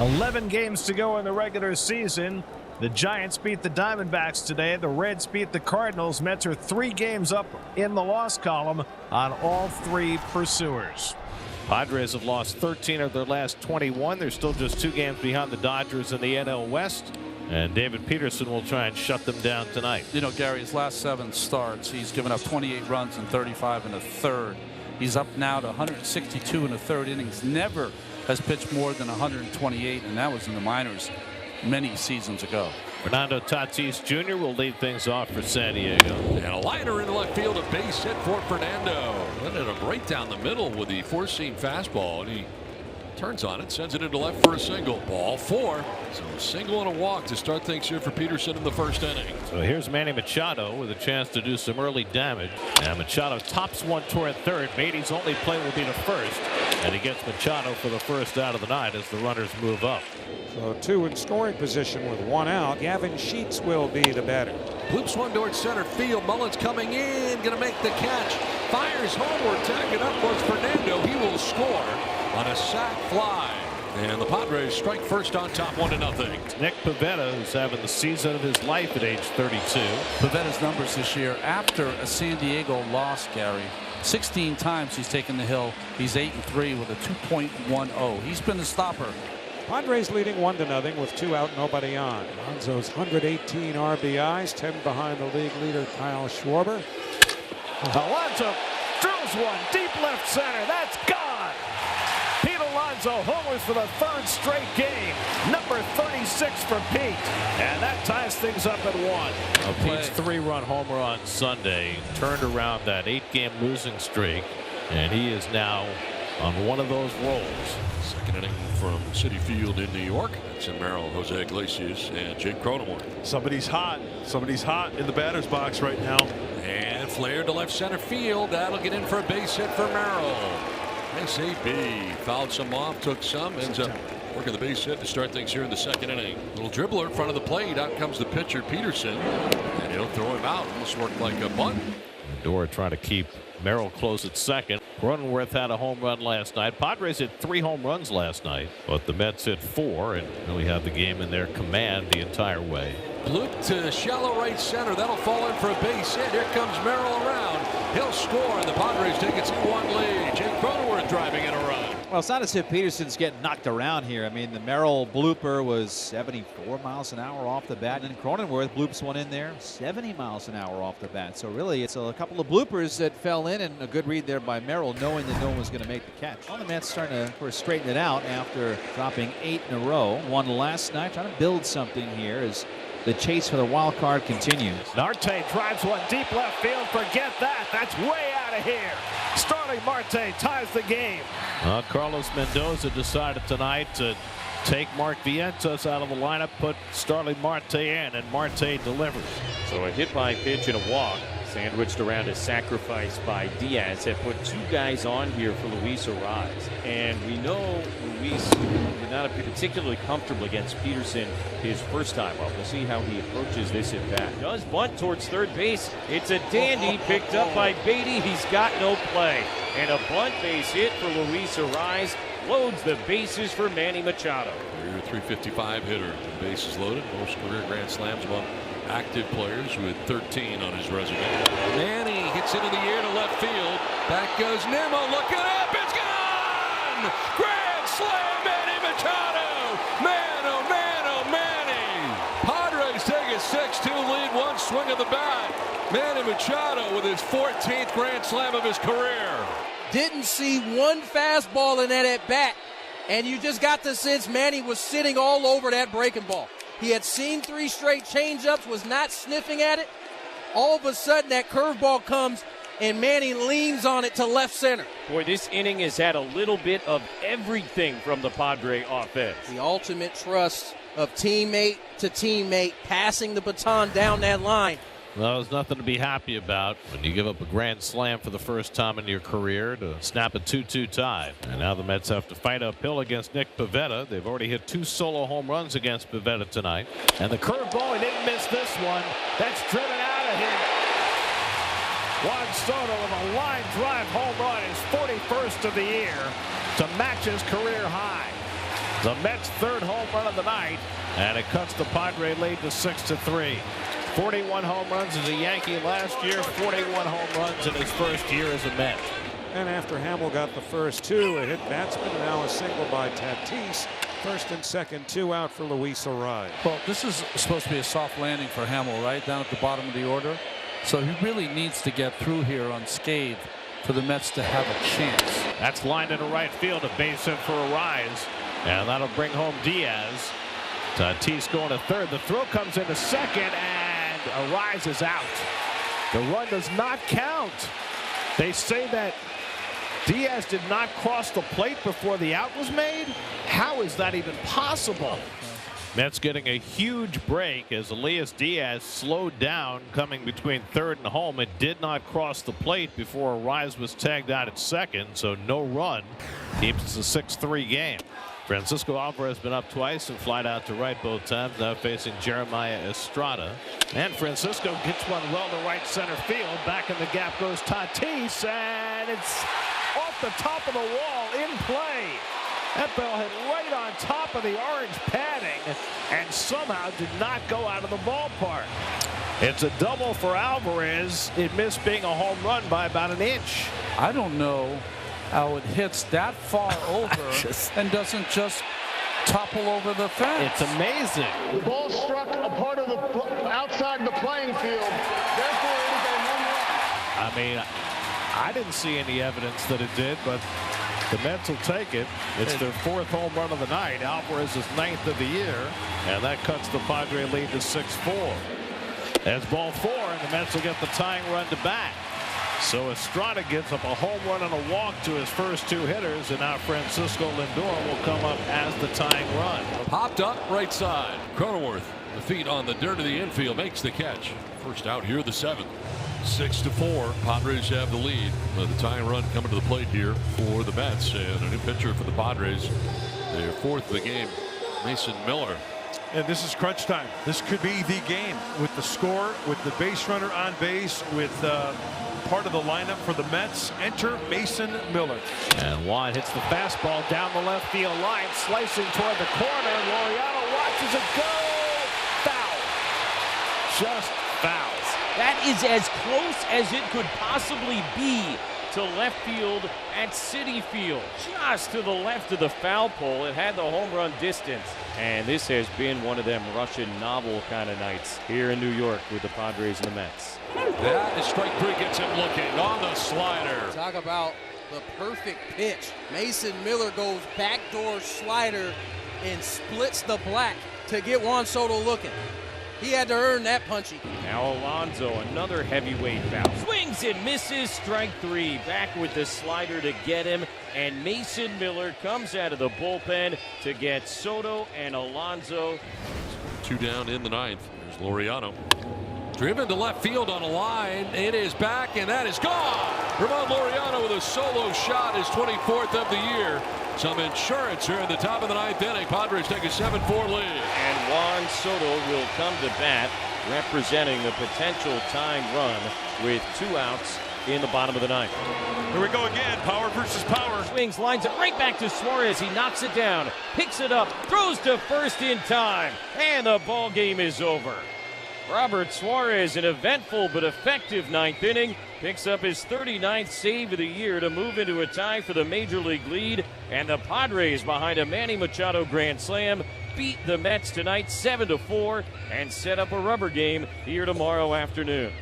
11 games to go in the regular season. The Giants beat the Diamondbacks today. The Reds beat the Cardinals. Mets are 3 games up in the loss column on all 3 pursuers. Padres have lost 13 of their last 21. They're still just 2 games behind the Dodgers in the NL West. And David Peterson will try and shut them down tonight. You know, Gary, his last 7 starts, he's given up 28 runs in 35 and a third. He's up now to 162 in the 3rd innings. Never has pitched more than 128, and that was in the minors many seasons ago. Fernando Tatis Jr. will lead things off for San Diego. And a liner in left field, a base hit for Fernando. Letting it right down the middle with the 4-seam fastball, and he turns on it, sends it into left for a single. Ball 4. So a single and a walk to start things here for Peterson in the 1st inning. So here's Manny Machado with a chance to do some early damage. Now Machado tops one toward 3rd. Beatty's only play will be the 1st. And he gets Machado for the 1st out of the night as the runners move up. So 2 in scoring position with 1 out. Gavin Sheets will be the batter. Loops one towards center field. Mullins coming in, going to make the catch. Fires homeward, tagging up was Fernando. He will score on a sac fly. And the Padres strike first on top 1-0. Nick Pivetta, who's having the season of his life at age 32. Pivetta's numbers this year after a San Diego loss, Gary. 16 times he's taken the hill. He's 8-3 with a 2.10. He's been the stopper. Padres leading 1-0 with 2 out, nobody on. Alonso's 118 RBIs, 10 behind the league leader Kyle Schwarber. Alonso drills one deep left center. That's gone. Pete Alonso homers for the 3rd straight game. Number 36 for Pete. And that ties things up at 1. Pete's 3-run homer on Sunday turned around that 8-game losing streak. And he is now on one of those rolls. 2nd inning from Citi Field in New York. It's in Merrill, Jose Iglesias, and Jake Cronenworth. Somebody's hot. Somebody's hot in the batter's box right now. And flared to left center field. That'll get in for a base hit for Merrill. Nice AB. Fouled some off, took some, ends up working the base hit to start things here in the 2nd inning. Little dribbler in front of the plate. Out comes the pitcher, Peterson. And he'll throw him out. Almost worked like a bunt. Dora trying to keep Merrill close at 2nd. Cronenworth had a home run last night. Padres hit 3 home runs last night, but the Mets hit 4 and really had the game in their command the entire way. Bloop to shallow right center. That'll fall in for a base hit. Here comes Merrill around. He'll score, and the Padres take a 2-1 lead. Jake Cronenworth driving in a run. Well, it's not as if Peterson's getting knocked around here. I mean, the Merrill blooper was 74 miles an hour off the bat, and Cronenworth bloops one in there 70 miles an hour off the bat. So really, it's a couple of bloopers that fell in, and a good read there by Merrill, knowing that no one was going to make the catch. Well, the Mets starting to sort of straighten it out after dropping 8 in a row. Won last night, trying to build something here as the chase for the wild card continues. Marte drives one deep left field. Forget that. That's way out of here. Starling Marte ties the game. Carlos Mendoza decided tonight to take Mark Vientos out of the lineup, put Starling Marte in, and Marte delivers. So a hit by pitch and a walk, sandwiched around a sacrifice by Diaz, have put 2 guys on here for Luis Arraez. And we know Luis did not appear particularly comfortable against Peterson his first time up. We'll see how he approaches this at bat. Does bunt towards 3rd base. It's a dandy picked up by Beatty. He's got no play. And a bunt base hit for Luis Arraez loads the bases for Manny Machado. Career 355 hitter. Bases loaded. Most career grand slams among active players with 13 on his resume. Manny hits into the air to left field. Back goes Nimmo. Looking up. It's gone! Grand slam, Manny Machado! Man, oh man, oh Manny! Padres take a 6-2 lead. One swing of the bat. Manny Machado with his 14th grand slam of his career. Didn't see one fastball in that at bat, and you just got the sense Manny was sitting all over that breaking ball. He had seen 3 straight changeups, was not sniffing at it. All of a sudden, that curveball comes, and Manny leans on it to left center. Boy, this inning has had a little bit of everything from the Padre offense. The ultimate trust of teammate to teammate, passing the baton down that line. Well, there's nothing to be happy about when you give up a grand slam for the first time in your career to snap a 2-2 tie. And now the Mets have to fight uphill against Nick Pivetta. They've already hit 2 solo home runs against Pivetta tonight. And the curveball, he didn't miss this one. That's driven out of here. Juan Soto with a line drive home run, his 41st of the year to match his career high. The Mets' third home run of the night, and it cuts the Padre lead to 6-3. 41 home runs as a Yankee last year, 41 home runs in his first year as a Met. And after Hamill got the first two, a hit batsman, and now a single by Tatis. First and second, 2 out for Luis Arraez. Well, this is supposed to be a soft landing for Hamill, right down at the bottom of the order. So he really needs to get through here unscathed for the Mets to have a chance. That's lined into right field, a base hit for Arraez, and that'll bring home Diaz. Tatis going to third. The throw comes into second, and Arraez is out. The run does not count. They say that Diaz did not cross the plate before the out was made. How is that even possible? Mets getting a huge break as Elias Diaz slowed down coming between third and home. It did not cross the plate before Arraez was tagged out at second, so no run. Keeps us a 6-3 game. Francisco Alvarez has been up twice and flied out to right both times, now facing Jeremiah Estrada. And Francisco gets one well to right center field. Back in the gap goes Tatis, and it's off the top of the wall in play. That ball hit right on top of the orange padding and somehow did not go out of the ballpark. It's a double for Alvarez. It missed being a home run by about an inch. I don't know how it hits that far over and doesn't just topple over the fence. It's amazing. The ball struck a part of the outside the playing field. Therefore, it is a home run. I mean, I didn't see any evidence that it did, but the Mets will take it. It's their fourth home run of the night. Alvarez's ninth of the year, and that cuts the Padre lead to 6-4. As ball 4, and the Mets will get the tying run to bat. So Estrada gives up a home run and a walk to his first two hitters, and now Francisco Lindor will come up as the tying run. Popped up right side. Cronenworth, the feet on the dirt of the infield, makes the catch. First out here, the 7th. 6-4. Padres have the lead. The tying run coming to the plate here for the Mets, and a new pitcher for the Padres. Their fourth of the game, Mason Miller. And this is crunch time. This could be the game with the score, with the base runner on base, with part of the lineup for the Mets. Enter Mason Miller. And Juan hits the fastball down the left field line, slicing toward the corner. Laureano watches it go. Foul. Just foul. That is as close as it could possibly be to left field at Citi Field. Just to the left of the foul pole. It had the home run distance. And this has been one of them Russian novel kind of nights here in New York with the Padres and the Mets. That is strike 3, gets him looking on the slider. Talk about the perfect pitch. Mason Miller goes backdoor slider and splits the black to get Juan Soto looking. He had to earn that punchy. Now Alonso, another heavyweight foul. Swings and misses, strike 3. Back with the slider to get him. And Mason Miller comes out of the bullpen to get Soto and Alonso. 2 down in the 9th. There's Laureano. Driven to left field on a line. It is back, and that is gone. Ramon Laureano with a solo shot, his 24th of the year. Some insurance here in the top of the 9th inning. Padres take a 7-4 lead. And Juan Soto will come to bat, representing the potential tying run with 2 outs in the bottom of the 9th. Here we go again. Power versus power. Swings, lines it right back to Suarez. He knocks it down, picks it up, throws to first in time, and the ball game is over. Robert Suarez, an eventful but effective 9th inning, picks up his 39th save of the year to move into a tie for the Major League lead. And the Padres, behind a Manny Machado grand slam, beat the Mets tonight 7-4 and set up a rubber game here tomorrow afternoon.